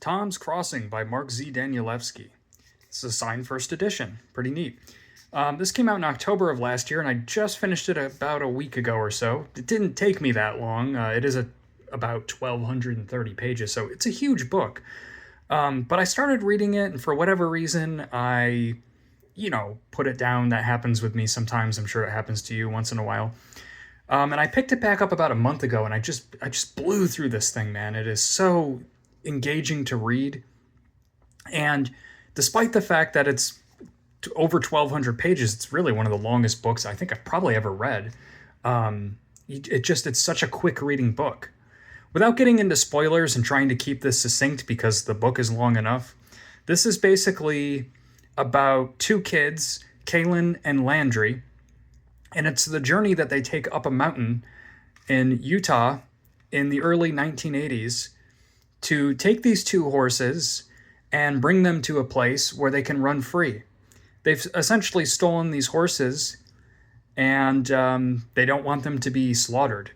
Tom's Crossing by Mark Z. Danielewski. This is a signed first edition. Pretty neat. This came out in October of last year, and I just finished it about a week ago or so. It didn't take me that long. It is about 1,230 pages, so it's a huge book. But I started reading it, and for whatever reason, I put it down. That happens with me sometimes. I'm sure it happens to you once in a while. And I picked it back up about a month ago, and I just blew through this thing, man. It is so engaging to read. And despite the fact that it's over 1,200 pages, it's really one of the longest books I think I've probably ever read. It's such a quick reading book. Without getting into spoilers and trying to keep this succinct because the book is long enough, this is basically about two kids, Kaylin and Landry, and it's the journey that they take up a mountain in Utah in the early 1980s to take these two horses and bring them to a place where they can run free. They've essentially stolen these horses, and they don't want them to be slaughtered.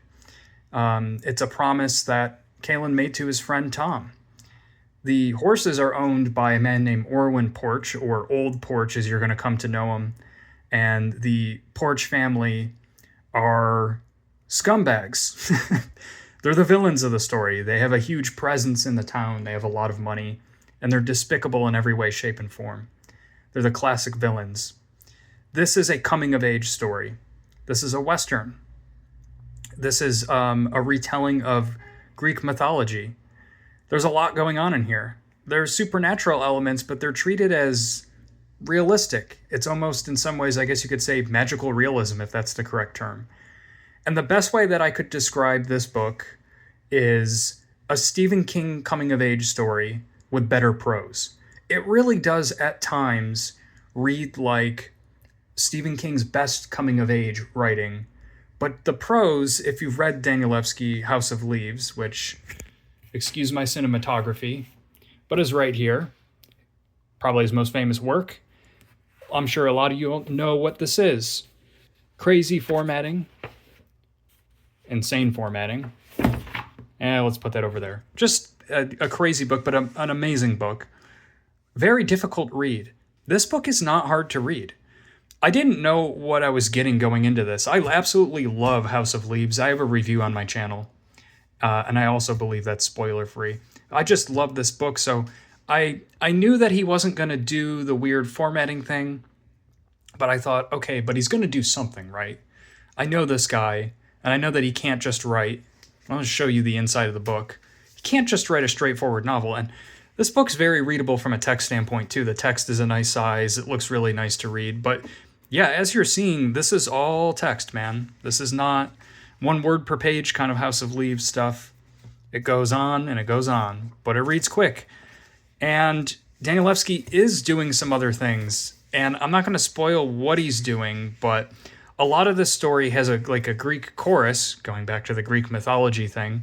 It's a promise that Kaylin made to his friend Tom. The horses are owned by a man named Orwin Porch, or Old Porch as you're going to come to know him. And the Porch family are scumbags. They're the villains of the story. They have a huge presence in the town. They have a lot of money, and they're despicable in every way, shape, and form. They're the classic villains. This is a coming-of-age story. This is a Western. This is a retelling of Greek mythology. There's a lot going on in here. There's supernatural elements, but they're treated as realistic. It's almost, in some ways, I guess you could say, magical realism, if that's the correct term. And the best way that I could describe this book is a Stephen King coming-of-age story with better prose. It really does, at times, read like Stephen King's best coming-of-age writing. But the prose, if you've read Danielewski, House of Leaves, which, excuse my cinematography, but is right here, probably his most famous work. I'm sure a lot of you know what this is. Crazy formatting. Insane formatting. Let's put that over there. Just a crazy book, but an amazing book. Very difficult read. This book is not hard to read. I didn't know what I was getting going into this. I absolutely love House of Leaves. I have a review on my channel. And I also believe that's spoiler-free. I just love this book, so I knew that he wasn't going to do the weird formatting thing, but I thought, okay, but he's going to do something, right? I know this guy, and I know that he can't just write. I'll just show you the inside of the book. He can't just write a straightforward novel, and this book's very readable from a text standpoint, too. The text is a nice size. It looks really nice to read, but yeah, as you're seeing, this is all text, man. This is not one word per page kind of House of Leaves stuff. It goes on and it goes on, but it reads quick. And Danielewski is doing some other things, and I'm not going to spoil what he's doing, but a lot of this story has a Greek chorus, going back to the Greek mythology thing,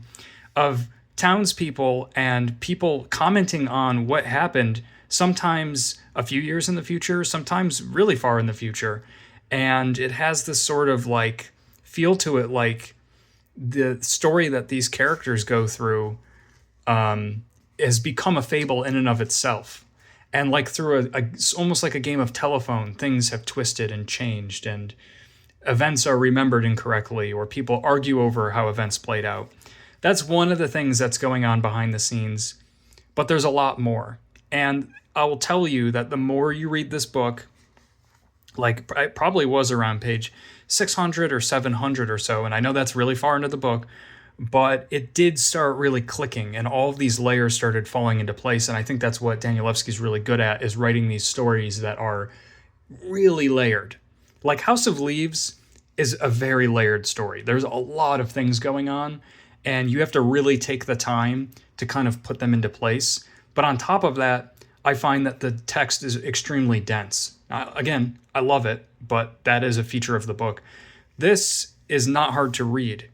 of townspeople and people commenting on what happened, sometimes a few years in the future, sometimes really far in the future. And it has this sort of feel to it, like the story that these characters go through has become a fable in and of itself. And through almost like a game of telephone, things have twisted and changed, and events are remembered incorrectly, or people argue over how events played out. That's one of the things that's going on behind the scenes, but there's a lot more. And I will tell you that the more you read this book, it probably was around page 600 or 700 or so, and I know that's really far into the book, but it did start really clicking, and all of these layers started falling into place, and I think that's what Danielewski's really good at, is writing these stories that are really layered. Like House of Leaves is a very layered story. There's a lot of things going on, and you have to really take the time to kind of put them into place. But on top of that, I find that the text is extremely dense. Again, I love it, but that is a feature of the book. This is not hard to read.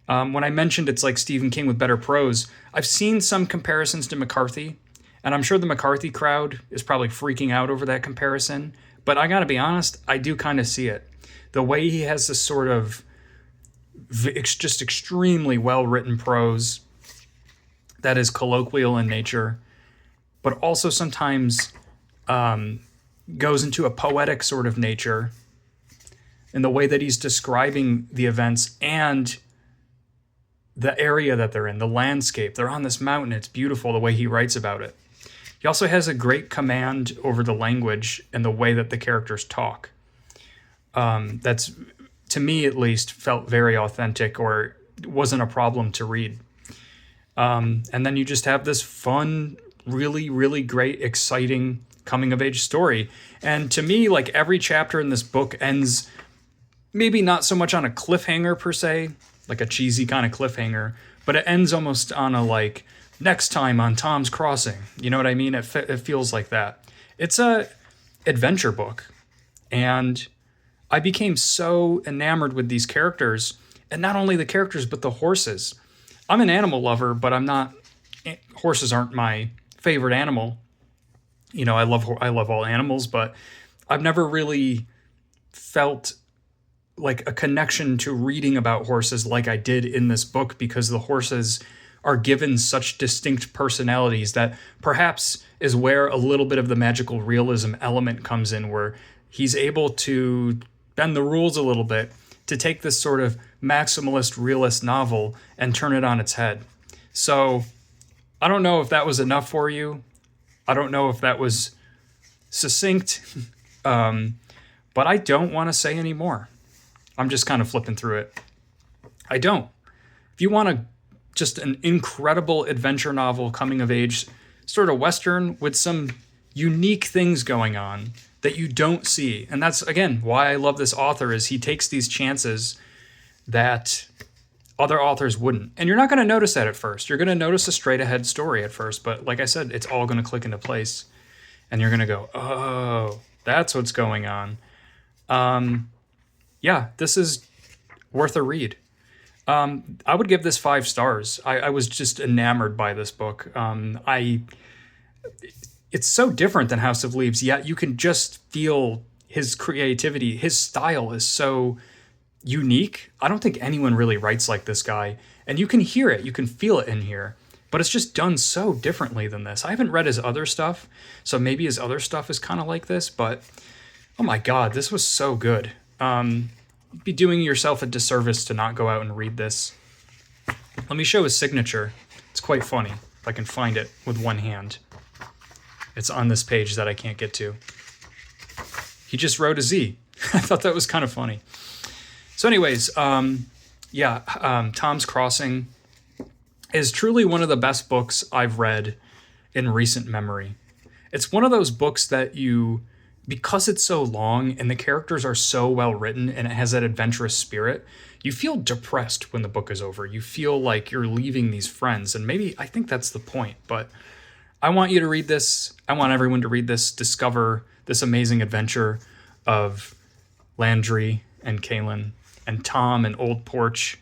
When I mentioned it's like Stephen King with better prose, I've seen some comparisons to McCarthy, and I'm sure the McCarthy crowd is probably freaking out over that comparison, but I gotta be honest, I do kind of see it. The way he has this sort of just extremely well-written prose that is colloquial in nature, but also sometimes goes into a poetic sort of nature in the way that he's describing the events and the area that they're in, the landscape. They're on this mountain. It's beautiful the way he writes about it. He also has a great command over the language and the way that the characters talk. That's, to me at least, felt very authentic or wasn't a problem to read. And then you just have this fun, really, really great, exciting coming-of-age story. And to me, like, every chapter in this book ends maybe not so much on a cliffhanger per se, like a cheesy kind of cliffhanger, but it ends almost on a, like, next time on Tom's Crossing. You know what I mean? It feels like that. It's a adventure book. And I became so enamored with these characters, and not only the characters, but the horses. I'm an animal lover, but I'm not, horses aren't my favorite animal. You know, I love all animals, but I've never really felt like a connection to reading about horses like I did in this book, because the horses are given such distinct personalities that perhaps is where a little bit of the magical realism element comes in, where he's able to bend the rules a little bit to take this sort of maximalist realist novel and turn it on its head. So I don't know if that was enough for you. I don't know if that was succinct, but I don't want to say any more. I'm just kind of flipping through it. I don't. If you want just an incredible adventure novel, coming of age, sort of Western with some unique things going on that you don't see. And that's, again, why I love this author, is he takes these chances that other authors wouldn't. And you're not going to notice that at first. You're going to notice a straight ahead story at first. But like I said, it's all going to click into place. And you're going to go, oh, that's what's going on. Yeah, this is worth a read. I would give this 5 stars. I was just enamored by this book. It's so different than House of Leaves, yet you can just feel his creativity. His style is so unique. I don't think anyone really writes like this guy. And you can hear it. You can feel it in here. But it's just done so differently than this. I haven't read his other stuff, so maybe his other stuff is kind of like this. But, oh my God, this was so good. You'd be doing yourself a disservice to not go out and read this. Let me show his signature. It's quite funny, if I can find it with one hand. It's on this page that I can't get to. He just wrote a Z. I thought that was kind of funny. So anyways, Tom's Crossing is truly one of the best books I've read in recent memory. It's one of those books that because it's so long and the characters are so well written and it has that adventurous spirit, you feel depressed when the book is over. You feel like you're leaving these friends, and maybe I think that's the point, but I want you to read this. I want everyone to read this, discover this amazing adventure of Landry and Kaelin and Tom and Old Porch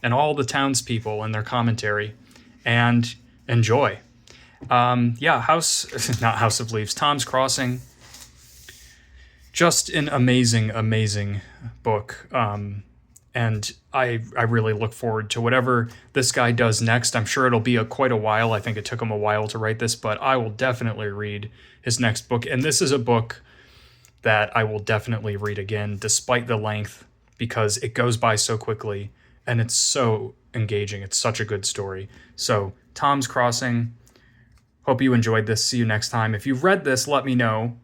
and all the townspeople and their commentary, and enjoy. Not House of Leaves, Tom's Crossing. Just an amazing, amazing book. And I really look forward to whatever this guy does next. I'm sure it'll be quite a while. I think it took him a while to write this, but I will definitely read his next book. And this is a book that I will definitely read again, despite the length, because it goes by so quickly and it's so engaging. It's such a good story. So, Tom's Crossing. Hope you enjoyed this. See you next time. If you've read this, let me know.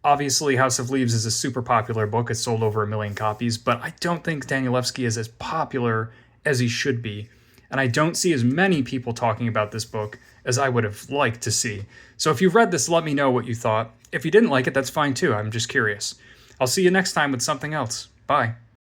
Obviously, House of Leaves is a super popular book. It's sold over 1 million copies, but I don't think Danielewski is as popular as he should be. And I don't see as many people talking about this book as I would have liked to see. So if you've read this, let me know what you thought. If you didn't like it, that's fine too. I'm just curious. I'll see you next time with something else. Bye.